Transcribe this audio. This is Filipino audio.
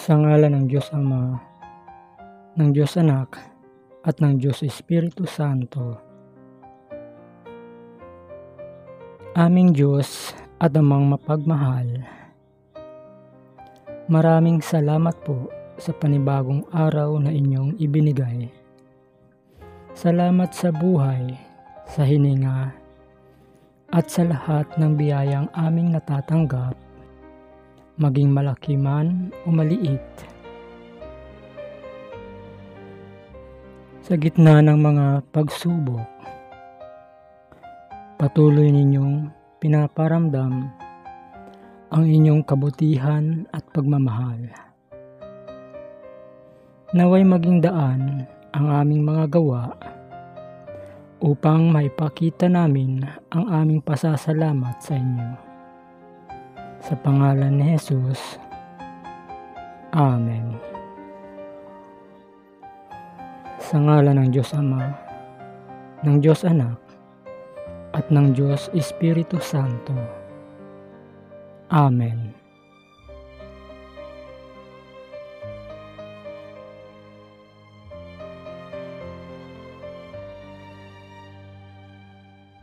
Sa ngalan ng Diyos Ama, ng Diyos Anak, at ng Diyos Espiritu Santo. Aming Diyos at Amang mapagmahal, maraming salamat po sa panibagong araw na inyong ibinigay. Salamat sa buhay, sa hininga, at sa lahat ng biyayang aming natatanggap, maging malaki man o maliit. Sa gitna ng mga pagsubok, patuloy ninyong pinaparamdam ang inyong kabutihan at pagmamahal. Naway maging daan ang aming mga gawa upang maipakita namin ang aming pasasalamat sa inyo. Sa pangalan ni Jesus, Amen. Sa ngalan ng Diyos Ama, ng Diyos Anak, at ng Diyos Espiritu Santo. Amen.